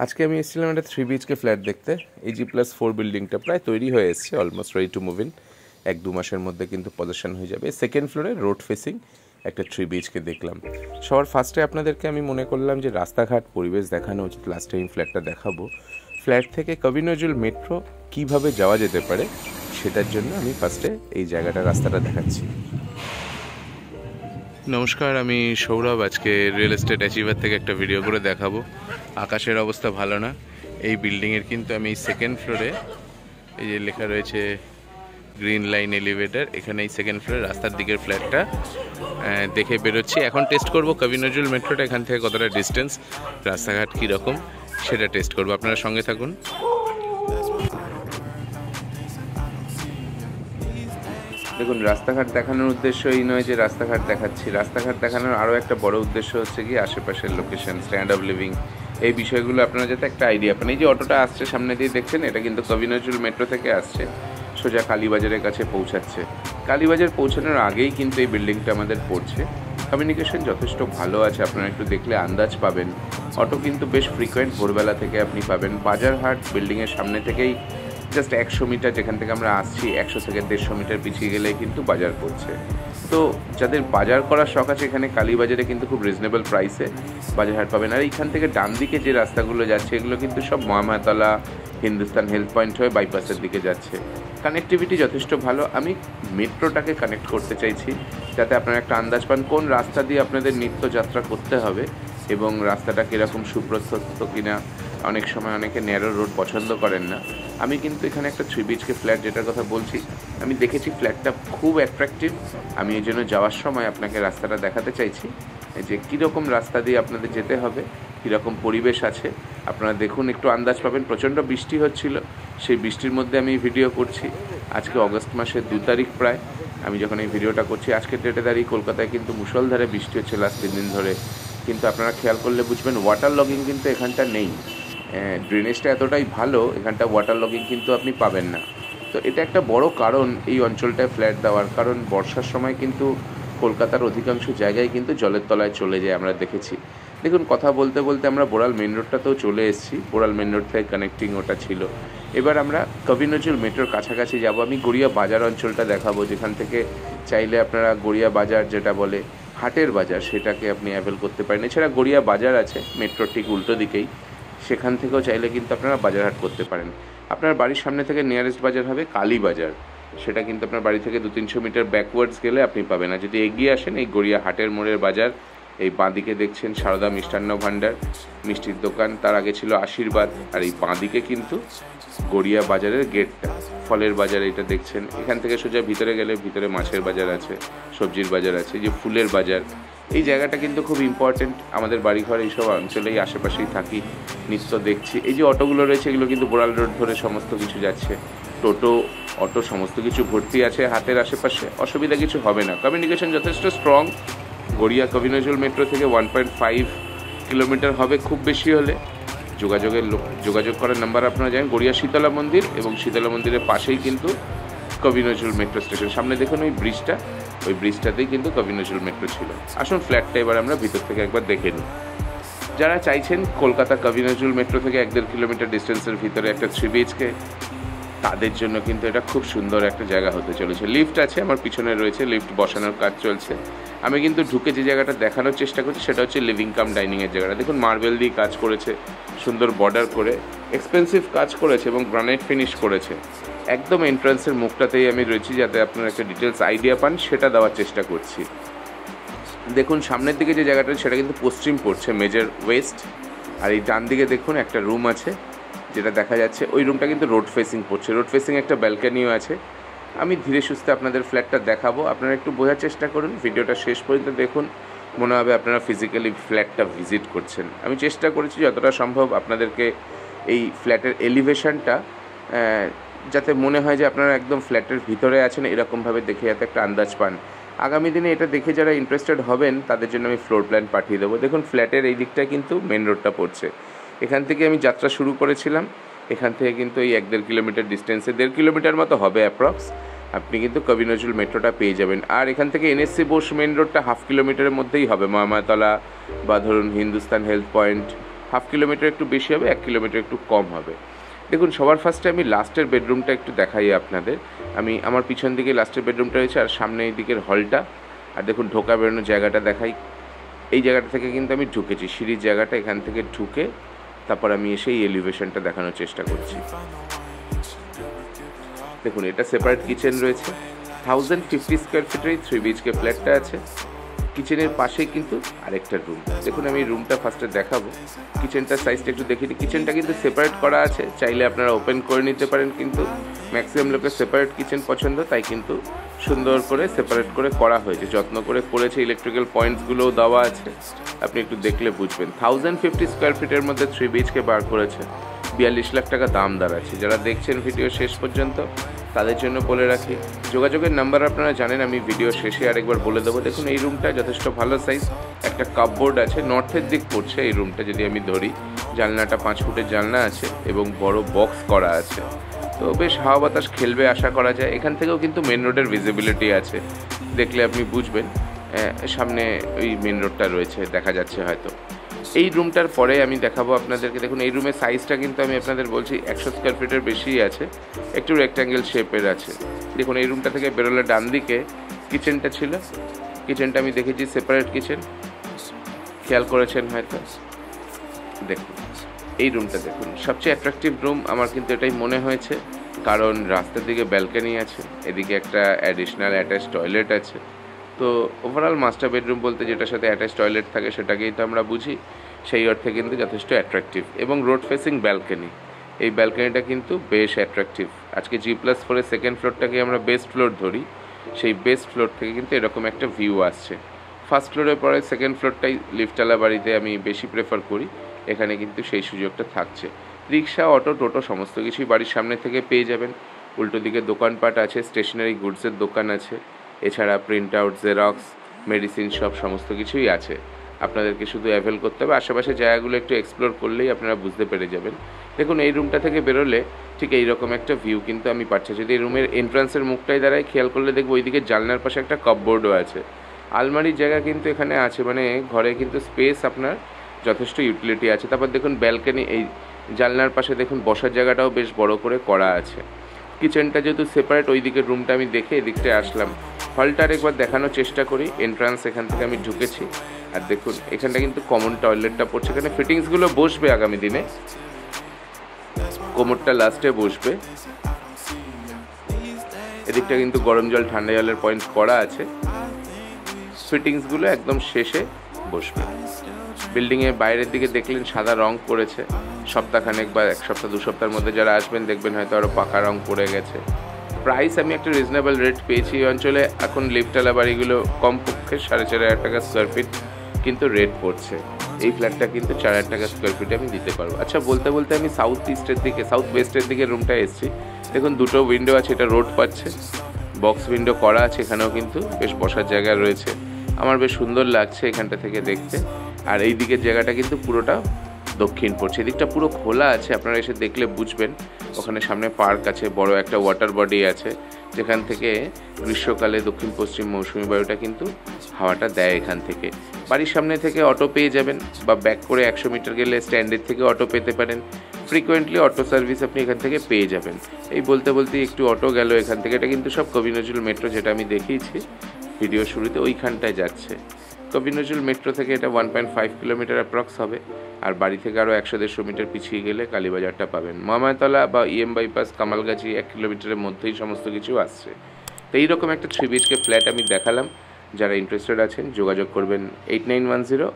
আজকে আমি এসেছিলাম একটা 3 BHK ফ্ল্যাট দেখতে। AG+4 বিল্ডিংটা প্রায় তৈরি হয়ে এসছে, almost ready to move in. 1-2 মাসের মধ্যে কিন্তু পজিশন হয়ে যাবে। সেকেন্ড ফ্লোরে রোড ফেসিং একটা 3 BHK দেখলাম। সবার ফার্স্টে আপনাদেরকে আমি মনে করলাম যে রাস্তাঘাট পরিবেশ দেখানো উচিত। লাস্ট টাইম ফ্ল্যাটটা দেখাবো। ফ্ল্যাট থেকে কবি নজরুল মেট্রো কীভাবে যাওয়া যেতে পারে সেটার জন্য আমি ফার্স্টে এই জায়গাটা রাস্তাটা দেখাচ্ছি। নমস্কার, আমি সৌরভ। আজকে রিয়েল এস্টেট অ্যাচিভার থেকে একটা ভিডিও করে দেখাবো। আকাশের অবস্থা ভালো না। এই বিল্ডিংয়ের কিন্তু আমি সেকেন্ড ফ্লোরে, এই যে লেখা রয়েছে গ্রিন লাইন এলিভেটর, এখানে এই সেকেন্ড ফ্লোরে রাস্তার দিকের ফ্ল্যাটটা দেখে বেরোচ্ছি। এখন টেস্ট করবো কবি নজরুল মেট্রোটা এখান থেকে কতটা ডিস্টেন্স, রাস্তাঘাট কীরকম সেটা টেস্ট করবো। আপনারা সঙ্গে থাকুন। দেখুন, রাস্তাঘাট দেখানোর উদ্দেশ্য এই নয় যে রাস্তাঘাট দেখাচ্ছি। রাস্তাঘাট দেখানোর আরও একটা বড় উদ্দেশ্য হচ্ছে কি আশেপাশের লোকেশন, স্ট্যান্ডার্ড অফ লিভিং, এই বিষয়গুলো আপনারা যাতে একটা আইডিয়া পান। এই যে অটোটা আসছে সামনে দিয়ে দেখছেন, এটা কিন্তু কবি নজরুল মেট্রো থেকে আসছে, সোজা কালীবাজারের কাছে পৌঁছাচ্ছে। কালীবাজার পৌঁছানোর আগেই কিন্তু এই বিল্ডিংটা আমাদের পড়ছে। কমিউনিকেশন যথেষ্ট ভালো আছে, আপনারা একটু দেখলে আন্দাজ পাবেন। অটো কিন্তু বেশ ফ্রিকোয়েন্ট ভোরবেলা থেকে আপনি পাবেন। বাজারহাট বিল্ডিংয়ের সামনে থেকেই জাস্ট 100 মিটার, যেখান থেকে আমরা আসছি 100 থেকে 150 মিটার পিছিয়ে গেলে কিন্তু বাজার পড়ছে। তো যাদের বাজার করার শখ আছে, এখানে কালীবাজারে কিন্তু খুব রিজনেবল প্রাইসে বাজারহাট পাবেন। আর এইখান থেকে ডান দিকে যে রাস্তাগুলো যাচ্ছে, এগুলো কিন্তু সব মহামায়াতলা, হিন্দুস্তান হেলথ পয়েন্ট হয়ে বাইপাসের দিকে যাচ্ছে। কানেক্টিভিটি যথেষ্ট ভালো। আমি মেট্রোটাকে কানেক্ট করতে চাইছি যাতে আপনারা একটা আন্দাজ পান কোন রাস্তা দিয়ে আপনাদের নিত্যযাত্রা করতে হবে এবং রাস্তাটা কীরকম সুপ্রশস্ত কিনা। অনেক সময় অনেকে ন্যারো রোড পছন্দ করেন না। আমি কিন্তু এখানে একটা 3 BHK ফ্ল্যাট যেটার কথা বলছি, আমি দেখেছি ফ্ল্যাটটা খুব অ্যাট্রাকটিভ। আমি এই জন্য যাওয়ার সময় আপনাকে রাস্তাটা দেখাতে চাইছি যে কীরকম রাস্তা দিয়ে আপনাদের যেতে হবে, কীরকম পরিবেশ আছে। আপনারা দেখুন, একটু আন্দাজ পাবেন। প্রচণ্ড বৃষ্টি হচ্ছিল, সেই বৃষ্টির মধ্যে আমি ভিডিও করছি। আজকে অগস্ট মাসের 2 তারিখ প্রায়, আমি যখন এই ভিডিওটা করছি আজকের ডেটে দাঁড়িয়ে কলকাতায় কিন্তু মুষলধারে বৃষ্টি হচ্ছে লাস্ট 3 দিন ধরে। কিন্তু আপনারা খেয়াল করলে বুঝবেন ওয়াটার লগিং কিন্তু এখানটা নেই। ড্রেনেজটা এতটাই ভালো, এখানটা ওয়াটার লগিং কিন্তু আপনি পাবেন না। তো এটা একটা বড় কারণ এই অঞ্চলটায় ফ্ল্যাট দেওয়ার, কারণ বর্ষার সময় কিন্তু কলকাতার অধিকাংশ জায়গায় কিন্তু জলের তলায় চলে যায়, আমরা দেখেছি। দেখুন, কথা বলতে বলতে আমরা বোড়াল মেন রোডটাতেও চলে এসেছি। বোড়াল মেন রোড থেকে কানেক্টিং ওটা ছিল। এবার আমরা কবি নজরুল মেট্রোর কাছাকাছি যাব। আমি গড়িয়া বাজার অঞ্চলটা দেখাবো, যেখান থেকে চাইলে আপনারা গড়িয়া বাজার, যেটা বলে হাটের বাজার, সেটাকে আপনি অ্যাভেল করতে পারেন। এছাড়া গড়িয়া বাজার আছে মেট্রোর ঠিক উল্টো দিকেই, সেখান থেকেও চাইলে কিন্তু আপনারা বাজারহাট করতে পারেন। আপনার বাড়ির সামনে থেকে নিয়ারেস্ট বাজার হবে কালীবাজার, সেটা কিন্তু আপনার বাড়ি থেকে 200-300 মিটার ব্যাকওয়ার্ডস গেলে আপনি পাবেন। আর যদি এগিয়ে আসেন, এই গড়িয়া হাটের মোড়ের বাজার, এই বাঁদিকে দেখছেন সারদা মিষ্টান্ন ভাণ্ডার, মিষ্টির দোকান, তার আগে ছিল আশীর্বাদ, আর এই বাঁদিকে কিন্তু গড়িয়া বাজারের গেটটা, ফলের বাজার এটা দেখছেন। এখান থেকে সোজা ভিতরে গেলে ভিতরে মাছের বাজার আছে, সবজির বাজার আছে, যে ফুলের বাজার। এই জায়গাটা কিন্তু খুব ইম্পর্টেন্ট। আমাদের বাড়িঘর এইসব অঞ্চলেই আশেপাশেই থাকি, নিত্য দেখছি। এই যে অটোগুলো রয়েছে, এগুলো কিন্তু বোড়াল রোড ধরে সমস্ত কিছু যাচ্ছে। টোটো, অটো সমস্ত কিছু ভর্তি আছে হাতের আশেপাশে, অসুবিধা কিছু হবে না। কমিউনিকেশন যথেষ্ট স্ট্রং। গড়িয়া কবি নজরুল মেট্রো থেকে 1.5 কিলোমিটার হবে খুব বেশি হলে। যোগাযোগ করার নাম্বার আপনারা জানেন। গড়িয়া শীতলা মন্দির, এবং শীতলা মন্দিরের পাশেই কিন্তু কবি নজরুল মেট্রো স্টেশন। সামনে দেখুন ওই ব্রিজটা, ওই ব্রিজটাতেই কিন্তু কবি নজরুল মেট্রো ছিল। আসুন ফ্ল্যাটটা এবার আমরা ভিতর থেকে একবার দেখে নিই। যারা চাইছেন কলকাতা কবি নজরুল মেট্রো থেকে 1-1.5 কিলোমিটার ডিস্টেন্সের ভিতরে একটা 3 BHK, তাদের জন্য কিন্তু এটা খুব সুন্দর একটা জায়গা হতে চলেছে। লিফট আছে আমার পিছনে রয়েছে, লিফট বসানোর কাজ চলছে। আমি কিন্তু ঢুকে যে জায়গাটা দেখানোর চেষ্টা করছি সেটা হচ্ছে লিভিং কাম ডাইনিংয়ের জায়গাটা। দেখুন, মার্বেল দিয়ে কাজ করেছে, সুন্দর বর্ডার করে, এক্সপেন্সিভ কাজ করেছে এবং গ্রানাইট ফিনিশ করেছে। একদম এন্ট্রান্সের মুখটাতেই আমি রয়েছি, যাতে আপনারা একটা ডিটেলস আইডিয়া পান সেটা দেওয়ার চেষ্টা করছি। দেখুন, সামনের দিকে যে জায়গাটা সেটা কিন্তু পশ্চিম পড়ছে, মেজর ওয়েস্ট। আর এই ডান দিকে দেখুন একটা রুম আছে যেটা দেখা যাচ্ছে, ওই রুমটা কিন্তু রোড ফেসিং পড়ছে। রোড ফেসিং একটা ব্যালকানিও আছে। আমি ধীরে সুস্থে আপনাদের ফ্ল্যাটটা দেখাবো, আপনারা একটু বোঝার চেষ্টা করুন। ভিডিওটা শেষ পর্যন্ত দেখুন, মনে হবে আপনারা ফিজিক্যালি ফ্ল্যাটটা ভিজিট করছেন। আমি চেষ্টা করেছি যতটা সম্ভব আপনাদেরকে এই ফ্ল্যাটের এলিভেশনটা যাতে মনে হয় যে আপনারা একদম ফ্ল্যাটের ভিতরে আছেন, এরকমভাবে দেখে যাতে একটা আন্দাজ পান। আগামী দিনে এটা দেখে যারা ইন্টারেস্টেড হবেন তাদের জন্য আমি ফ্লোর প্ল্যান পাঠিয়ে দেবো। দেখুন, ফ্ল্যাটের এই দিকটা কিন্তু মেন রোডটা পড়ছে। এখান থেকে আমি যাত্রা শুরু করেছিলাম। এখান থেকে কিন্তু এই 1-1.5 কিলোমিটার ডিস্টেন্সে, 1.5 কিলোমিটার মতো হবে অ্যাপ্রক্স, আপনি কিন্তু কবি নজরুল মেট্রোটা পেয়ে যাবেন। আর এখান থেকে NSC বোস মেন রোডটা 1/2 কিলোমিটারের মধ্যেই হবে। মহামায়াতলা বা ধরুন Hindustan health point, half kilometre একটু বেশি হবে, 1 কিলোমিটার একটু কম হবে। দেখুন সবার ফার্স্টে আমি লাস্টের বেডরুমটা একটু দেখাই আপনাদের। আমার পিছন দিকে লাস্টের বেডরুমটা রয়েছে, আর সামনে এই দিকের হলটা। আর দেখুন ঢোকা বেরোনোর জায়গাটা দেখাই। এই জায়গাটা থেকে কিন্তু আমি ঢুকেছি, সিঁড়ির জায়গাটা, এখান থেকে ঢুকে তারপর আমি এসে এই এলিভেশনটা দেখানোর চেষ্টা করছি। দেখুন এটা সেপারেট কিচেন রয়েছে, 1050 স্কোয়ার ফিটের 3 BHK ফ্ল্যাটটা আছে। কিচেনের পাশেই কিন্তু আরেকটা রুম। দেখুন আমি রুমটা ফার্স্টে দেখাবো, কিচেনটার সাইজটা একটু দেখে নিই। কিচেনটা কিন্তু সেপারেট করা আছে, চাইলে আপনারা ওপেন করে নিতে পারেন, কিন্তু ম্যাক্সিমাম লোকের সেপারেট কিচেন পছন্দ, তাই কিন্তু সুন্দর করে সেপারেট করে করা হয়েছে, যত্ন করে করেছে। ইলেকট্রিক্যাল পয়েন্টসগুলোও দেওয়া আছে, আপনি একটু দেখলে বুঝবেন। 1050 স্কোয়ার ফিটের মধ্যে 3 BHK বার করেছে, 42 লাখ টাকা দাম দাঁড়াচ্ছে। যারা দেখছেন ভিডিও শেষ পর্যন্ত তাদের জন্য বলে রাখি, যোগাযোগের নাম্বার আপনারা জানেন, আমি ভিডিও শেষে আরেকবার বলে দেবো। দেখুন এই রুমটা যথেষ্ট ভালো সাইজ, একটা কাপবোর্ড আছে, নর্থের দিক পড়ছে এই রুমটা যদি আমি ধরি। জানলাটা 5 ফুটের জানলা আছে এবং বড় বক্স করা আছে, তো বেশ হাওয়া বাতাস খেলবে আশা করা যায়। এখান থেকেও কিন্তু মেন রোডের ভিজিবিলিটি আছে, দেখলে আপনি বুঝবেন। সামনে ওই মেন রোডটা রয়েছে, দেখা যাচ্ছে হয়তো। এই রুমটার পরে আমি দেখাবো আপনাদেরকে। দেখুন এই রুমের সাইজটা কিন্তু আমি আপনাদের বলছি 100 স্কোয়ার ফিটের বেশিই আছে, একটু রেক্ট্যাঙ্গেল শেপের আছে। দেখুন এই রুমটা থেকে বেরোলে ডান দিকে কিচেনটা ছিল, কিচেনটা আমি দেখেছি সেপারেট কিচেন, খেয়াল করেছেন হয়তো। দেখুন এই রুমটা দেখুন, সবচেয়ে অ্যাট্রাকটিভ রুম আমার কিন্তু এটাই মনে হয়েছে, কারণ রাস্তার দিকে ব্যালকনি আছে, এদিকে একটা অ্যাডিশনাল অ্যাটাচ টয়লেট আছে। তো ওভারঅল মাস্টার বেডরুম বলতে যেটার সাথে অ্যাটাচ টয়লেট থাকে সেটাকেই তো আমরা বুঝি, সেই অর্থে কিন্তু যথেষ্ট অ্যাট্রাকটিভ। এবং রোড ফেসিং ব্যালকনি, এই ব্যালকনিটা কিন্তু বেশ অ্যাট্রাকটিভ। আজকে G+4-এর সেকেন্ড ফ্লোরটাকে আমরা বেস্ট ফ্লোর ধরি, সেই বেস্ট ফ্লোর থেকে কিন্তু এরকম একটা ভিউ আসছে। ফার্স্ট ফ্লোরের পরে সেকেন্ড ফ্লোরটাই লিফটওয়ালা বাড়িতে আমি বেশি প্রেফার করি, এখানে কিন্তু সেই সুযোগটা থাকছে। রিক্সা, অটো, টোটো সমস্ত কিছুই বাড়ির সামনে থেকে পেয়ে যাবেন। উল্টো দিকে দোকানপাট আছে, স্টেশনারি গুডসের দোকান আছে, এছাড়া print out, xerox, medicine shop সমস্ত কিছুই আছে। আপনাদেরকে শুধু অ্যাভেল করতে হবে, আশেপাশে জায়গাগুলো একটু এক্সপ্লোর করলেই আপনারা বুঝতে পেরে যাবেন। দেখুন এই রুমটা থেকে বেরোলে ঠিক এইরকম একটা ভিউ কিন্তু আমি পাচ্ছি। যদি এই রুমের এন্ট্রান্সের মুখটাই দাঁড়ায়, খেয়াল করলে দেখবো ওইদিকে জানলার পাশে একটা কাপবোর্ডও আছে, আলমারির জায়গা কিন্তু এখানে আছে, মানে ঘরে কিন্তু স্পেস আপনার যথেষ্ট ইউটিলিটি আছে। তারপর দেখুন ব্যালকনি, এই জানলার পাশে দেখুন বসার জায়গাটাও বেশ বড় করে করা আছে। কিচেনটা যেহেতু সেপারেট, ওই দিকের রুমটা আমি দেখে এদিকটায় আসলাম। হলটা আরেকবার দেখানোর চেষ্টা করি। এন্ট্রান্স এখান থেকে আমি ঢুকেছি, আর দেখুন এখানটা কিন্তু কমন টয়লেটটা পড়ছে। এখানে ফিটিংসগুলো বসবে আগামী দিনে, কোমরটা লাস্টে বসবে। এদিকটা কিন্তু গরম জল ঠান্ডা জলের পয়েন্ট করা আছে, ফিটিংসগুলো একদম শেষে বসবে। বিল্ডিংয়ের বাইরের দিকে দেখলেন সাদা রং করেছে, সপ্তাহখানেক বা 1 সপ্তাহ 2 সপ্তাহের মধ্যে যারা আসবেন দেখবেন হয়তো আরও পাকা রং পড়ে গেছে। প্রাইস আমি একটা রিজনেবল রেট পেয়েছি। এই অঞ্চলে এখন লিফটওয়ালা বাড়িগুলো কমপক্ষে 4,500 টাকা স্কোয়ার ফিট কিন্তু রেট পড়ছে। এই ফ্ল্যাটটা কিন্তু 4,000 টাকা স্কোয়ার ফিটে আমি দিতে পারবো। আচ্ছা, বলতে বলতে আমি সাউথ ওয়েস্টের দিকে রুমটা এসেছি। দেখুন দুটো উইন্ডো আছে, এটা রোড পাচ্ছে, বক্স উইন্ডো করা আছে, এখানেও কিন্তু বেশ বসার জায়গা রয়েছে। আমার বেশ সুন্দর লাগছে এখানটা থেকে দেখতে। আর এই দিকের জায়গাটা কিন্তু পুরোটা দক্ষিণ পড়ছে, এদিকটা পুরো খোলা আছে, আপনারা এসে দেখলে বুঝবেন। ওখানে সামনে পার্ক আছে, বড় একটা ওয়াটার বডি আছে, যেখান থেকে গ্রীষ্মকালে দক্ষিণ পশ্চিম মৌসুমি বায়ুটা কিন্তু হাওয়াটা দেয় এখান থেকে। বাড়ির সামনে থেকে অটো পেয়ে যাবেন, বা ব্যাক করে 100 মিটার গেলে স্ট্যান্ডের থেকে অটো পেতে পারেন। ফ্রিকোয়েন্টলি অটো সার্ভিস আপনি এখান থেকে পেয়ে যাবেন। এই বলতে বলতে একটু অটো গেল এখান থেকে, এটা কিন্তু সব কবি নজরুল মেট্রো, যেটা আমি দেখিয়েছি ভিডিও শুরুতে, ওইখানটায় যাচ্ছে। কবি নজরুল মেট্রো থেকে এটা 1.5 কিলোমিটার অ্যাপ্রক্স হবে, আর বাড়ি থেকে আরও 100-150 মিটার পিছিয়ে গেলে কালীবাজারটা পাবেন। মহামায়াতলা বা EM বাইপাস, কামালগাছি 1 কিলোমিটারের মধ্যেই সমস্ত কিছু আসছে। তো এইরকম একটা 3 BHK ফ্ল্যাট আমি দেখালাম। যারা ইন্টারেস্টেড আছেন যোগাযোগ করবেন 8910